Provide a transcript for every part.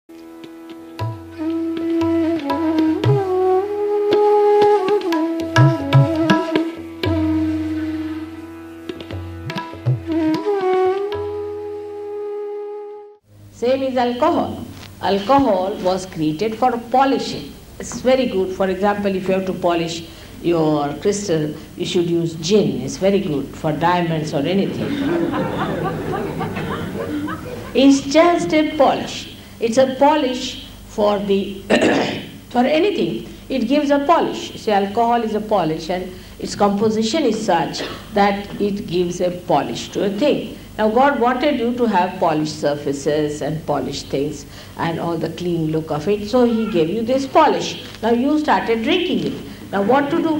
Same is alcohol. Alcohol was created for polishing. It's very good. For example, if you have to polish your crystal, you should use gin. It's very good for diamonds or anything. It's just a polish. It's a polish for the for anything. It gives a polish. See, alcohol is a polish, and its composition is such that it gives a polish to a thing. Now God wanted you to have polished surfaces and polished things and all the clean look of it, so He gave you this polish. Now you started drinking it. Now what to do?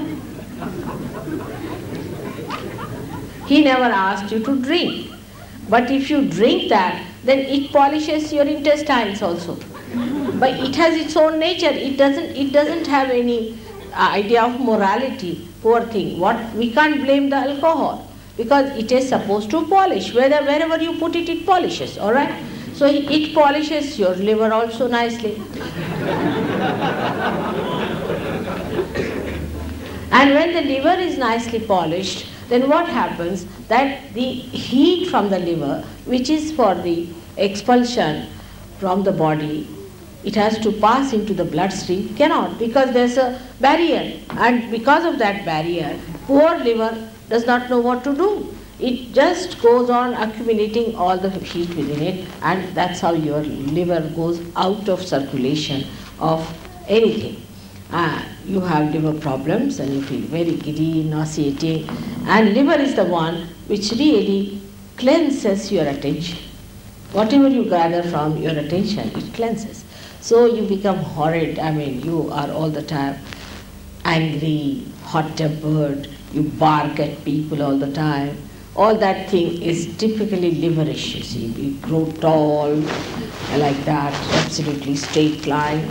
He never asked you to drink. But if you drink that, then it polishes your intestines also. But it has its own nature. It doesn't have any idea of morality. Poor thing. We can't blame the alcohol, because it is supposed to polish. Wherever you put it, it polishes, all right? So it polishes your liver also nicely. And when the liver is nicely polished, then what happens? That the heat from the liver, which is for the expulsion from the body, it has to pass into the bloodstream, cannot, because there's a barrier. And because of that barrier, poor liver does not know what to do. It just goes on accumulating all the heat within it, and that's how your liver goes out of circulation of anything. You have liver problems and you feel very giddy, nauseating, and liver is the one which really cleanses your attention. Whatever you gather from your attention, it cleanses. So you become horrid. You are all the time angry, hot-tempered, you bark at people all the time. All that thing is typically liverish, you see. You grow tall like that, absolutely straight line,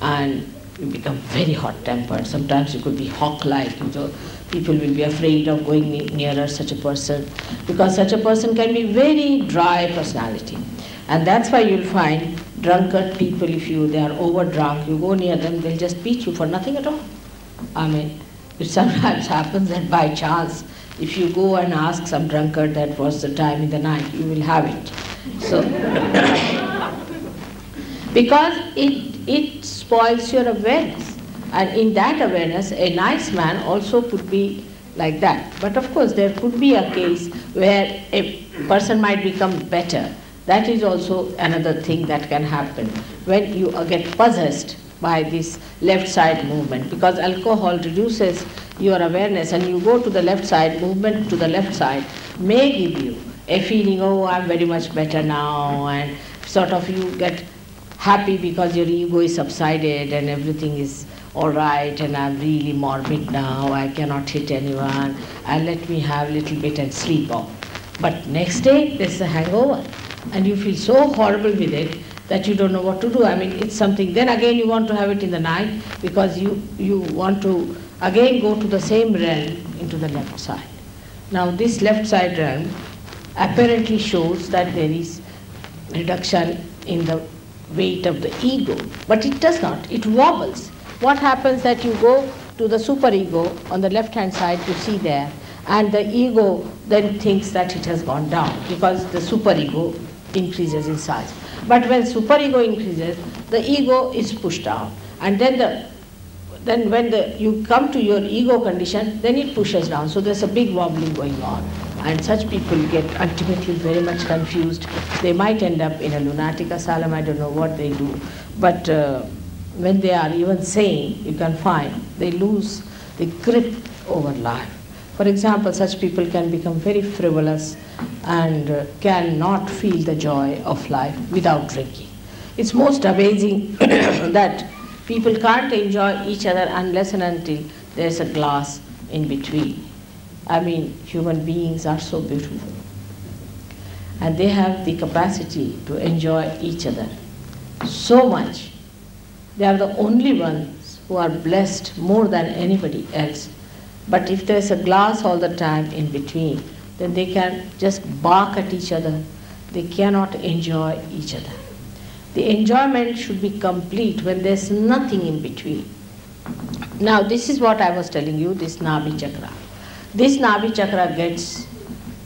and you become very hot-tempered. Sometimes you could be hawk-like, so people will be afraid of going nearer such a person, because such a person can be very dry personality. And that's why you'll find drunkard people, if they are over-drunk, you go near them, they'll just beat you for nothing at all. It sometimes happens that by chance, if you go and ask some drunkard that was the time in the night, you will have it. So, because it spoils your awareness. And in that awareness, a nice man also could be like that. But of course, there could be a case where a person might become better. That is also another thing that can happen when you get possessed by this left side movement, because alcohol reduces your awareness, and you go to the left side, movement to the left side may give you a feeling, oh, I'm very much better now, and sort of you get happy because your ego is subsided and everything is all right, and I'm really morbid now, I cannot hit anyone, and let me have a little bit and sleep off. But next day, there's a hangover, and you feel so horrible with it that you don't know what to do. It's something, then again you want to have it in the night, because you want to again go to the same realm into the left side. Now this left side realm apparently shows that there is reduction in the weight of the ego, but it does not, it wobbles. What happens that you go to the superego on the left hand side to see there, and the ego then thinks that it has gone down, because the superego increases in size. But when superego increases, the ego is pushed down, and then when you come to your ego condition, then it pushes down. So there's a big wobbling going on, and such people get ultimately very much confused. They might end up in a lunatic asylum, I don't know what they do, but when they are even sane, you can find they lose the grip over life. For example, such people can become very frivolous and cannot feel the joy of life without drinking. It's most amazing that people can't enjoy each other unless and until there's a glass in between. Human beings are so beautiful, and they have the capacity to enjoy each other so much. They are the only ones who are blessed more than anybody else. But if there's a glass all the time in between, then they can just bark at each other. They cannot enjoy each other. The enjoyment should be complete when there's nothing in between. Now this is what I was telling you, this Nabhi Chakra. This Nabhi Chakra gets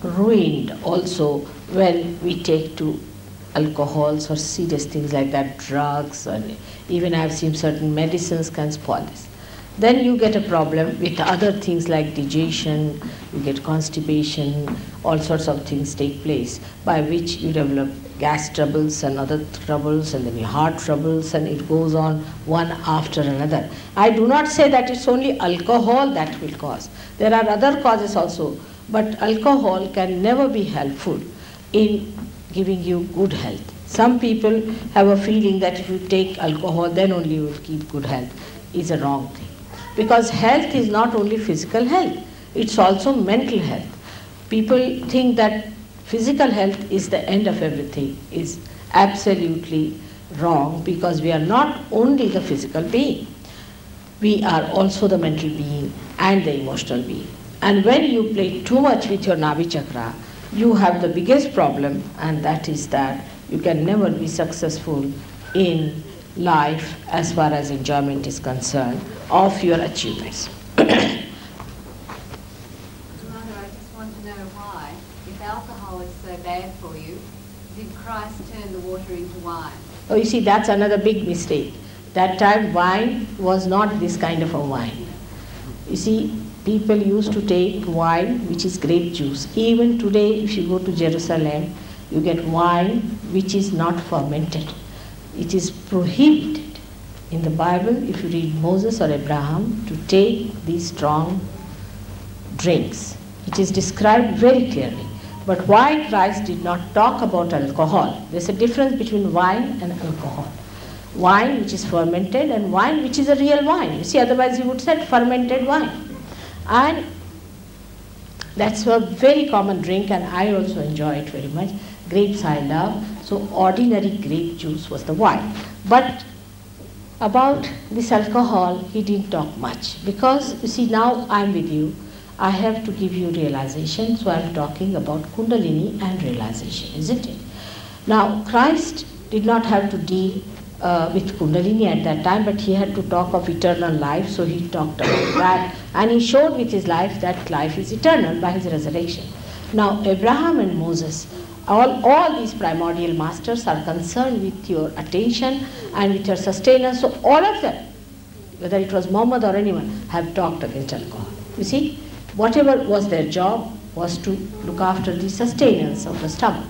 ruined also when we take to alcohols or serious things like that, drugs, or even I've seen certain medicines can spoil this. Then you get a problem with other things like digestion, you get constipation, all sorts of things take place by which you develop gas troubles and other troubles and then your heart troubles, and it goes on one after another. I do not say that it's only alcohol that will cause. There are other causes also, but alcohol can never be helpful in giving you good health. Some people have a feeling that if you take alcohol then only you will keep good health. It's a wrong thing. Because health is not only physical health, it's also mental health. People think that physical health is the end of everything. Is absolutely wrong, because we are not only the physical being, we are also the mental being and the emotional being. And when you play too much with your Nabhi Chakra, you have the biggest problem, and that is that you can never be successful in life as far as enjoyment is concerned of your achievements. Mother, I just want to know why, if alcohol is so bad for you, did Christ turn the water into wine? Oh, you see, that's another big mistake. That time wine was not this kind of a wine. You see, people used to take wine which is grape juice. Even today, if you go to Jerusalem, you get wine which is not fermented. It is prohibited in the Bible, if you read Moses or Abraham, to take these strong drinks. It is described very clearly. But why Christ did not talk about alcohol? There's a difference between wine and alcohol. Wine which is fermented and wine which is a real wine. You see, otherwise he would say fermented wine. And that's a very common drink, and I also enjoy it very much. Grapes I love, so ordinary grape juice was the wine. But about this alcohol, he didn't talk much, because you see, now I'm with you, I have to give you realization, so I'm talking about Kundalini and realization, isn't it? Now, Christ did not have to deal with Kundalini at that time, but he had to talk of eternal life, so he talked about that, and he showed with his life that life is eternal by his resurrection. Now, Abraham and Moses, all these primordial masters are concerned with your attention and with your sustenance, so all of them, whether it was Muhammad or anyone, have talked against alcohol. You see, whatever was their job was to look after the sustenance of the stomach.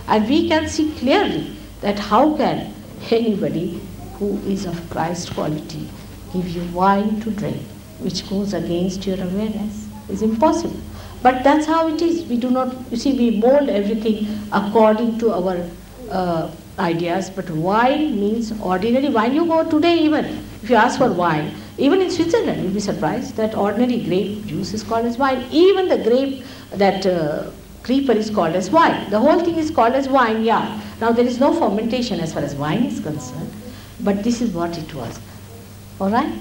And we can see clearly that how can anybody who is of Christ quality give you wine to drink, which goes against your awareness? It's impossible. But that's how it is. We do not, you see, we mold everything according to our ideas, but wine means ordinary wine. You go today even, if you ask for wine, even in Switzerland, you'll be surprised that ordinary grape juice is called as wine. Even the grape, that creeper is called as wine. The whole thing is called as wine, yeah. Now there is no fermentation as far as wine is concerned, but this is what it was. All right?